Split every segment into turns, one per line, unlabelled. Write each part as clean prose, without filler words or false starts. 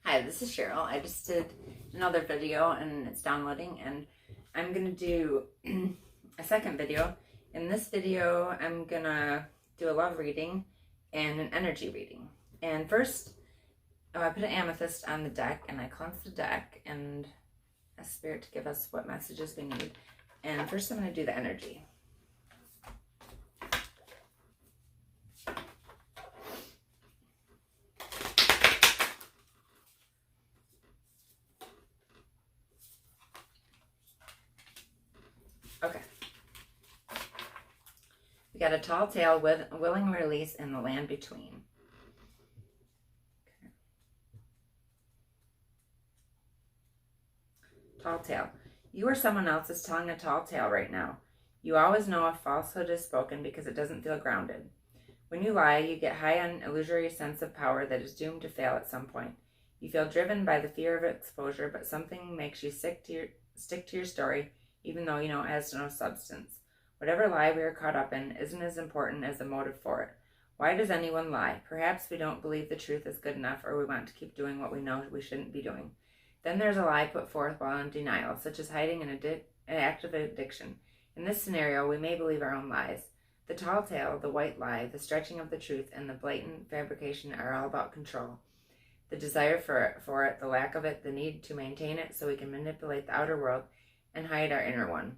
Hi, this is Cheryl. I just did another video and it's downloading, and I'm going to do a second video. In this video, I'm going to do a love reading and an energy reading. And first, I put an amethyst on the deck and I cleanse the deck and ask Spirit to give us what messages we need. And first, I'm going to do the energy. Okay. We got a tall tale with a willing release in the land between. Okay. Tall tale. You or someone else is telling a tall tale right now. You always know a falsehood is spoken because it doesn't feel grounded. When you lie, you get high on an illusory sense of power that is doomed to fail at some point. You feel driven by the fear of exposure, but something makes you stick to your story, even though you know it has no substance. Whatever lie we are caught up in isn't as important as the motive for it. Why does anyone lie? Perhaps we don't believe the truth is good enough, or we want to keep doing what we know we shouldn't be doing. Then there's a lie put forth while in denial, such as hiding an act of addiction. In this scenario, we may believe our own lies. The tall tale, the white lie, the stretching of the truth, and the blatant fabrication are all about control. The desire for it, the lack of it, the need to maintain it so we can manipulate the outer world and hide our inner one.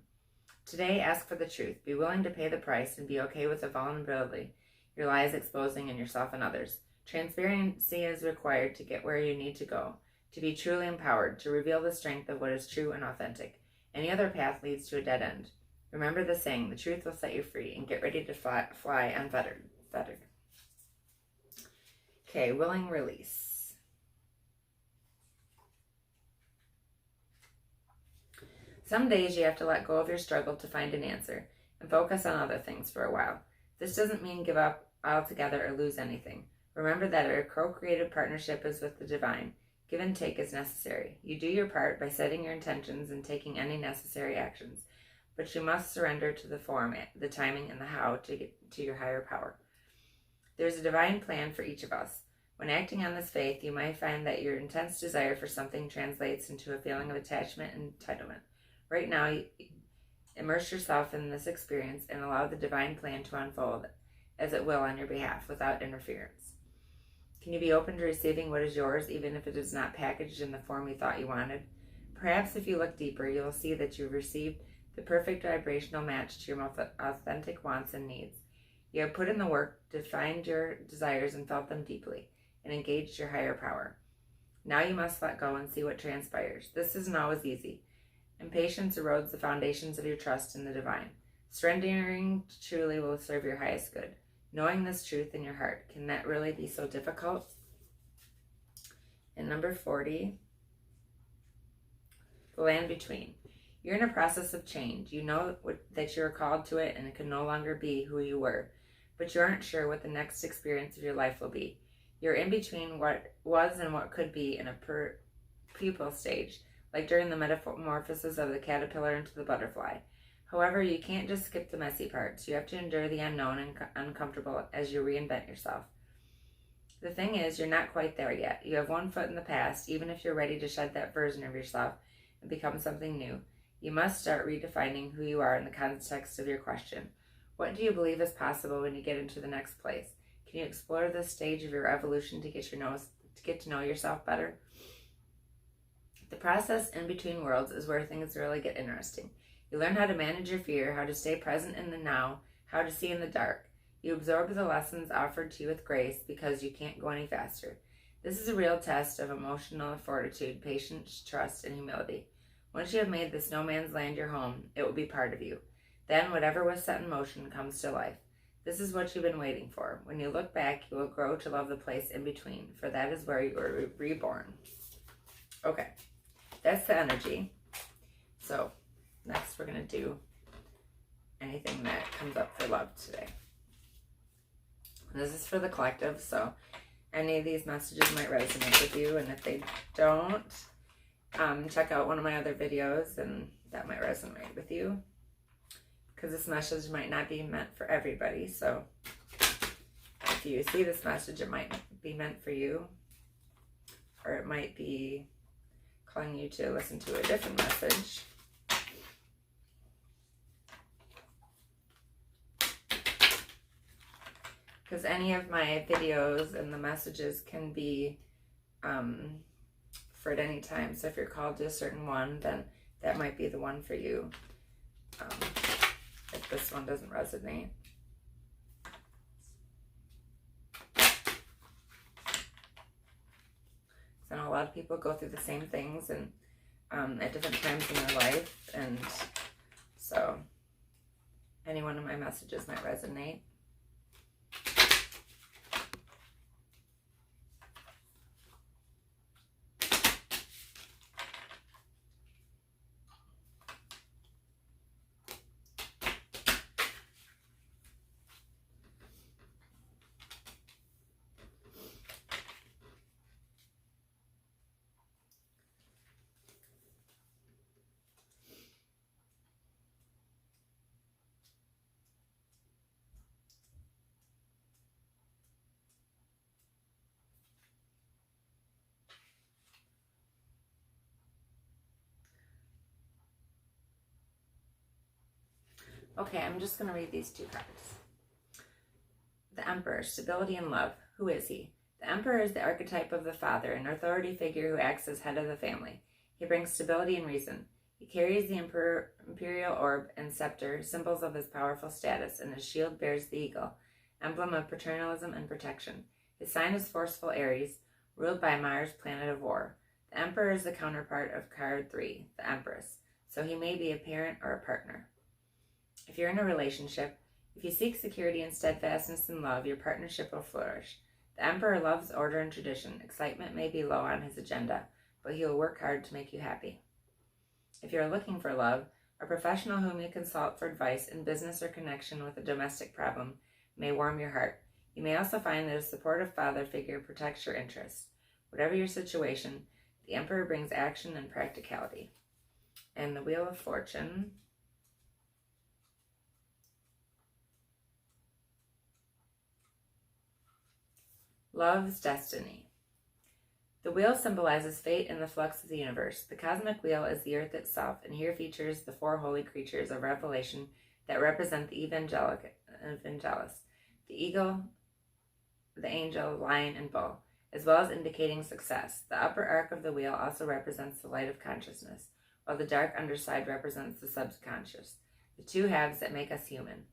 Today, ask for the truth. Be willing to pay the price and be okay with the vulnerability your lies exposing in yourself and others. Transparency is required to get where you need to go, to be truly empowered, to reveal the strength of what is true and authentic. Any other path leads to a dead end. Remember the saying, the truth will set you free, and get ready to fly unfettered. Okay, willing release. Some days you have to let go of your struggle to find an answer and focus on other things for a while. This doesn't mean give up altogether or lose anything. Remember that our co-creative partnership is with the divine. Give and take is necessary. You do your part by setting your intentions and taking any necessary actions, but you must surrender to the form, the timing, and the how to get to your higher power. There's a divine plan for each of us. When acting on this faith, you might find that your intense desire for something translates into a feeling of attachment and entitlement. Right now, immerse yourself in this experience and allow the divine plan to unfold as it will on your behalf without interference. Can you be open to receiving what is yours, even if it is not packaged in the form you thought you wanted? Perhaps if you look deeper, you will see that you've received the perfect vibrational match to your most authentic wants and needs. You have put in the work to find your desires and felt them deeply, and engaged your higher power. Now you must let go and see what transpires. This isn't always easy. Impatience erodes the foundations of your trust in the divine. Surrendering truly will serve your highest good. Knowing this truth in your heart, can that really be so difficult? And number 40, the land between. You're in a process of change. You know that you're called to it and it can no longer be who you were, but you aren't sure what the next experience of your life will be. You're in between what was and what could be in a pupal stage, like during the metamorphosis of the caterpillar into the butterfly. However, you can't just skip the messy parts. You have to endure the unknown and uncomfortable as you reinvent yourself. The thing is, you're not quite there yet. You have one foot in the past, even if you're ready to shed that version of yourself and become something new. You must start redefining who you are in the context of your question. What do you believe is possible when you get into the next place? Can you explore this stage of your evolution to get to know yourself better? The process in between worlds is where things really get interesting. You learn how to manage your fear, how to stay present in the now, how to see in the dark. You absorb the lessons offered to you with grace because you can't go any faster. This is a real test of emotional fortitude, patience, trust, and humility. Once you have made this no man's land your home, it will be part of you. Then whatever was set in motion comes to life. This is what you've been waiting for. When you look back, you will grow to love the place in between, for that is where you were reborn. Okay. That's the energy. So next we're going to do anything that comes up for love today. This is for the collective, so any of these messages might resonate with you, and if they don't, check out one of my other videos and that might resonate with you, because this message might not be meant for everybody. So if you see this message, it might be meant for you. or it might be calling you to listen to a different message. Because any of my videos and the messages can be for at any time. So if you're called to a certain one, then that might be the one for you. If this one doesn't resonate. So I know a lot of people go through the same things and at different times in their life, and so any one of my messages might resonate. Okay, I'm just going to read these two cards. The Emperor, stability and love. Who is he? The Emperor is the archetype of the father, an authority figure who acts as head of the family. He brings stability and reason. He carries the imperial orb and scepter, symbols of his powerful status, and his shield bears the eagle, emblem of paternalism and protection. His sign is forceful Aries, ruled by Mars, planet of war. The Emperor is the counterpart of card 3, the Empress, so he may be a parent or a partner. If you're in a relationship, if you seek security and steadfastness in love, your partnership will flourish. The Emperor loves order and tradition. Excitement may be low on his agenda, but he will work hard to make you happy. If you're looking for love, a professional whom you consult for advice in business or connection with a domestic problem may warm your heart. You may also find that a supportive father figure protects your interests. Whatever your situation, the Emperor brings action and practicality. And the Wheel of Fortune. Love's destiny. The wheel symbolizes fate and the flux of the universe. The cosmic wheel is the earth itself, and here features the 4 holy creatures of Revelation that represent the evangelis, the eagle, the angel, lion, and bull, as well as indicating success. The upper arc of the wheel also represents the light of consciousness, while the dark underside represents the subconscious, the two halves that make us human.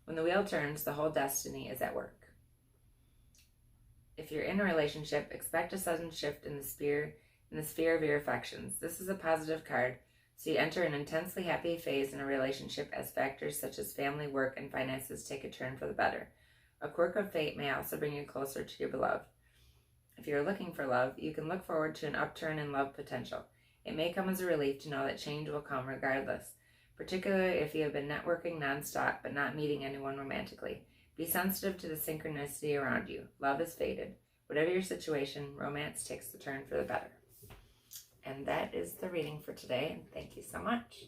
When the wheel turns, the whole destiny is at work. If you're in a relationship, expect a sudden shift in the sphere of your affections. This is a positive card, so you enter an intensely happy phase in a relationship as factors such as family, work, and finances take a turn for the better. A quirk of fate may also bring you closer to your beloved. If you're looking for love, you can look forward to an upturn in love potential. It may come as a relief to know that change will come regardless, particularly if you have been networking nonstop but not meeting anyone romantically. Be sensitive to the synchronicity around you. Love is fated. Whatever your situation, romance takes the turn for the better. And that is the reading for today, and thank you so much.